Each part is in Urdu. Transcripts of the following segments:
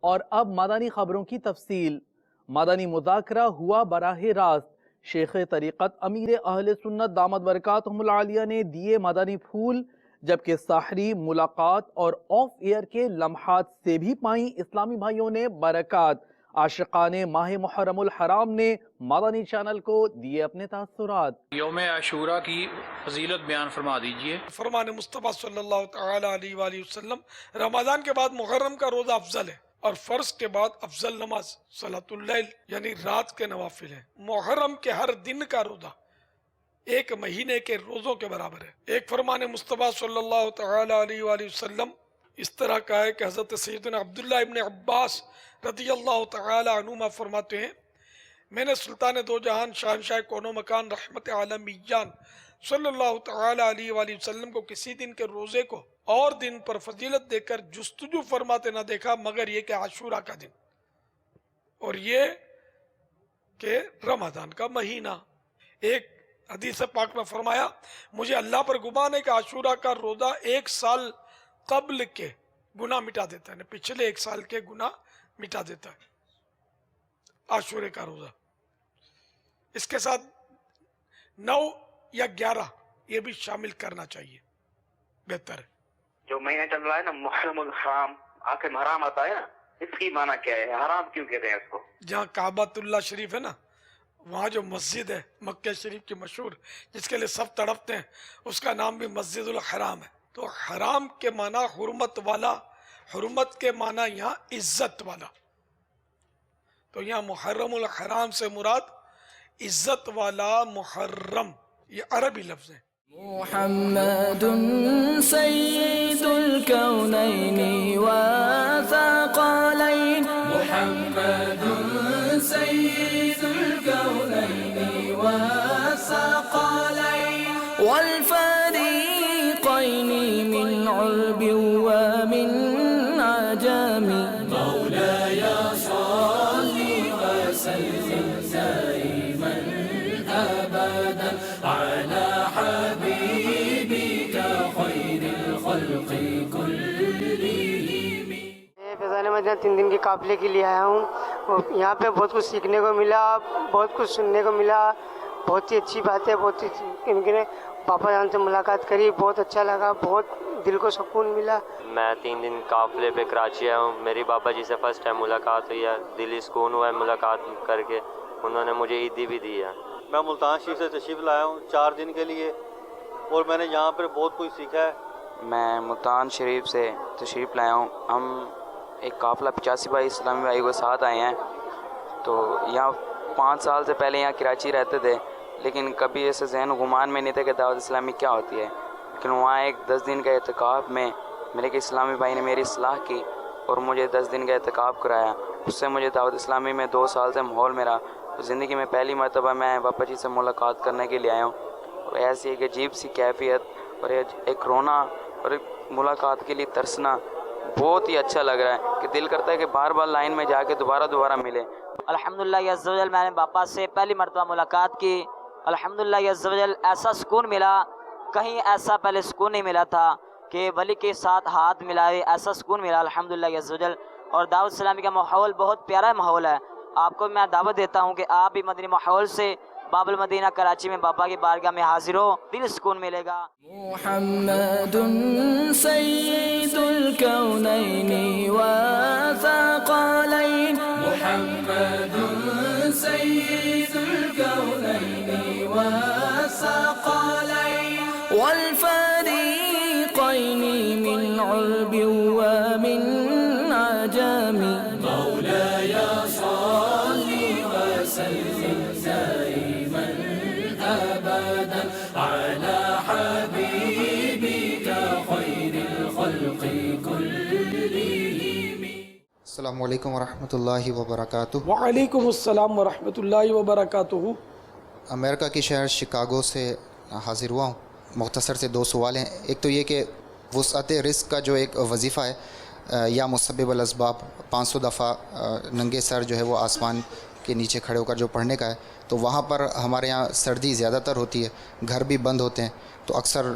اور اب مدنی خبروں کی تفصیل۔ مدنی مذاکرہ ہوا براہ راست۔ شیخ طریقت امیر اہل سنت دامت برکاتہم العالیہ نے دیے مدنی پھول، جبکہ سحری ملاقات اور آف ایئر کے لمحات سے بھی پائیں اسلامی بھائیوں نے برکات۔ عاشقان ماہ محرم الحرام نے مدنی چینل کو دیے اپنے تاثرات۔ یوم عاشوراء کی فضیلت بیان فرما دیجئے۔ فرمان مصطفیٰ صلی اللہ تعالی علیہ وآلہ وسلم، رمضان کے بعد محرم کا روزہ افضل ہے، اور فرض کے بعد افضل نماز صلاۃ اللیل یعنی رات کے نوافل ہے۔ محرم کے ہر دن کا روزہ ایک مہینے کے روزوں کے برابر ہے۔ ایک فرمان مصطفیٰ صلی اللہ تعالی علیہ وآلہ وسلم اس طرح کا ہے کہ حضرت سیدنا عبداللہ ابن عباس رضی اللہ تعالی عنہما فرماتے ہیں، میں نے سلطان دو جہان شہنشاہ کون و مکان رحمت عالمیان صلی اللہ تعالی علیہ وآلہ وسلم کو کسی دن کے روزے کو اور دن پر فضیلت دے کر جستجو فرماتے نہ دیکھا مگر یہ کہ عاشوراء کا دن، اور یہ کہ رمضان کا مہینہ۔ ایک حدیث پاک میں فرمایا، مجھے اللہ پر گمان ہے کہ عاشوراء کا روزہ 1 سال قبل کے گناہ مٹا دیتا ہے، پچھلے 1 سال کے گناہ مٹا دیتا ہے عاشورے کا روزہ۔ اس کے ساتھ 9 یا 11 یہ بھی شامل کرنا چاہیے، بہتر ہے۔ جو مہینہ چل رہا ہے نا محرم الحرام، آخر میں حرام آتا ہے نا، اس کی معنی کیا ہے؟ حرام کیوں کہتے ہیں اس کو؟ جہاں کعبۃ اللہ شریف ہے نا، وہاں جو مسجد ہے مکہ شریف کی مشہور، جس کے لیے سب تڑپتے ہیں، اس کا نام بھی مسجد الحرام ہے۔ تو حرام کے معنی حرمت والا، حرمت کے معنی یہاں عزت والا، تو یہاں محرم الحرام سے مراد عزت والا محرم، یہ عربی لفظ ہے۔ محمد سید الکونین والثقلین، محمد سید الکونین والثقلین والفریقین من عرب ومن عجم، مولاي صل وسلم دائما ابدا على حبيبك خير الخلق كلهم۔ فیضان مدینہ 3 دن کے قافلے کے لیے آیا ہوں، اور یہاں پہ بہت کچھ سیکھنے کو ملا، بہت کچھ سننے کو ملا، بہت ہی اچھی بات ہے، بہت ہی پاپا جان سے ملاقات کری، بہت اچھا لگا، بہت دل کو سکون ملا۔ میں 3 دن قافلے پہ کراچی آیا ہوں، میری بابا جی سے فرسٹ ٹائم ملاقات ہوئی ہے، دلی سکون ہوا ہے ملاقات کر کے، انہوں نے مجھے عیدی بھی دی ہے۔ میں ملتان شریف سے تشریف لایا ہوں 4 دن کے لیے، اور میں نے یہاں پر بہت کچھ سیکھا ہے۔ میں ملتان شریف سے تشریف لایا ہوں، ہم ایک قافلہ 85 بھائی اسلامی بھائی کو ساتھ آئے ہیں، تو یہاں 5 سال سے پہلے یہاں کراچی رہتے تھے، لیکن کبھی ایسے ذہن و گمان میں نہیں تھا کہ دعوت اسلامی کیا ہوتی ہے، لیکن وہاں ایک 10 دن کا اعتکاف میں میرے کے اسلامی بھائی نے میری اصلاح کی اور مجھے 10 دن کا اعتکاف کرایا، اس سے مجھے دعوت اسلامی میں 2 سال سے ماحول میرا، زندگی میں پہلی مرتبہ میں باپا جی سے ملاقات کرنے کے لیے آیا ہوں، اور ایسی ایک عجیب سی کیفیت اور ایک رونا اور ایک ملاقات کے لیے ترسنا بہت ہی اچھا لگ رہا ہے کہ دل کرتا ہے کہ بار بار لائن میں جا کے دوبارہ ملے۔ الحمدللہ عز و جل میں نے باپا سے پہلی مرتبہ ملاقات کی، الحمدللہ عز و جل ایسا سکون ملا، کہیں ایسا پہلے سکون نہیں ملا تھا کہ ولی کے ساتھ ہاتھ ملائے، ایسا سکون ملا الحمدللہ عز و جل۔ اور دعوت اسلامی کا ماحول بہت پیارا ماحول ہے، آپ کو میں دعوت دیتا ہوں کہ آپ بھی مدنی ماحول سے باب المدینہ کراچی میں بابا کی بارگاہ میں حاضر ہو، دل سکون ملے گا۔ محمد سید الکونین والثقلین، محمد سید الکونین والثقلین والفریقین من عرب ومن عجم، مولاي صل وسلم دائما ابدا على حبيبك خير الخلق كلهم۔ السلام علیکم ورحمۃ اللہ وبرکاتہ۔ وعلیکم السلام ورحمۃ اللہ وبرکاتہ۔ امریکہ کے شہر شکاگو سے حاضر ہوا ہوں، مختصر سے 2 سوال ہیں۔ ایک تو یہ کہ وسعت رزق کا جو ایک وظیفہ ہے، یا مسبب الاسباب 500 دفعہ ننگے سر جو ہے وہ آسمان کے نیچے کھڑے ہو کر جو پڑھنے کا ہے، تو وہاں پر ہمارے یہاں سردی زیادہ تر ہوتی ہے، گھر بھی بند ہوتے ہیں، تو اکثر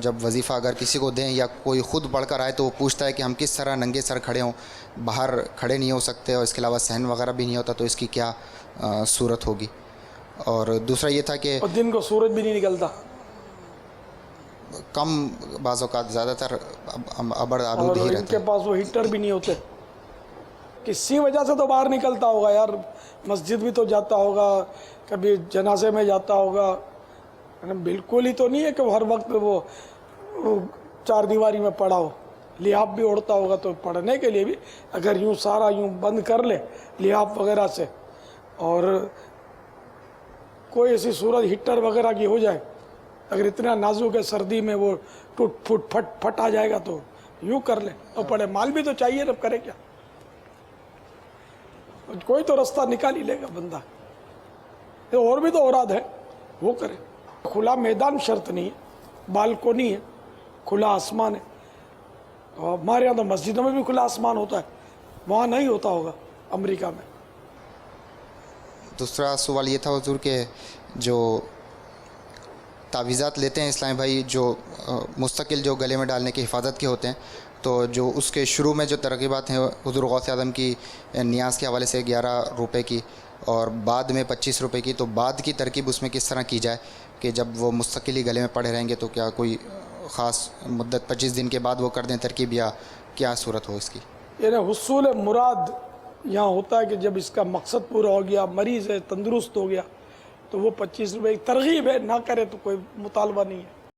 جب وظیفہ اگر کسی کو دیں یا کوئی خود پڑھ کر آئے تو وہ پوچھتا ہے کہ ہم کس طرح ننگے سر کھڑے ہوں، باہر کھڑے نہیں ہو سکتے اور اس کے علاوہ صحن وغیرہ بھی نہیں ہوتا، تو اس کی کیا صورت ہوگی۔ اور دوسرا یہ تھا کہ دن کو سورج بھی نہیں نکلتا، کم بعض اوقات زیادہ تر ابر آلود اور ہی ان رہتا کے ہے۔ پاس وہ ہیٹر بھی نہیں ہوتے، کسی وجہ سے تو باہر نکلتا ہوگا یار، مسجد بھی تو جاتا ہوگا، کبھی جنازے میں جاتا ہوگا، بالکل ہی تو نہیں ہے کہ ہر وقت وہ چار دیواری میں پڑا ہو، لحاف بھی اڑتا ہوگا، تو پڑھنے کے لیے بھی اگر یوں سارا یوں بند کر لے لحاف وغیرہ سے، اور کوئی ایسی صورت ہیٹر وغیرہ کی ہو جائے، اگر اتنا نازک ہے سردی میں وہ ٹوٹ پھٹ آ جائے گا تو یوں کر لے اور پڑھے، مال بھی تو چاہیے، رب کرے کیا، کوئی تو رستہ نکال ہی لے گا بندہ، اور بھی تو اوراد ہے وہ کرے۔ کھلا میدان شرط نہیں ہے، بالکونی ہے، کھلا آسمان ہے، اور ہمارے یہاں تو مسجدوں میں بھی کھلا آسمان ہوتا ہے، وہاں نہیں ہوتا ہوگا امریکہ میں۔ دوسرا سوال یہ تھا حضور کہ جو تعویذات لیتے ہیں اسلامی بھائی، جو مستقل جو گلے میں ڈالنے کی حفاظت کے ہوتے ہیں، تو جو اس کے شروع میں جو ترغیبات ہیں حضور غوث اعظم کی نیاز کے حوالے سے 11 روپے کی اور بعد میں 25 روپے کی، تو بعد کی ترکیب اس میں کس طرح کی جائے کہ جب وہ مستقل ہی گلے میں پڑے رہیں گے تو کیا کوئی خاص مدت 25 دن کے بعد وہ کر دیں ترکیب، یا کیا صورت ہو اس کی؟ یعنی حصول مراد یہاں ہوتا ہے کہ جب اس کا مقصد پورا ہو گیا، مریض ہے، تندرست ہو گیا، تو وہ 25 روپے ایک ترغیب ہے، نہ کرے تو کوئی مطالبہ نہیں ہے۔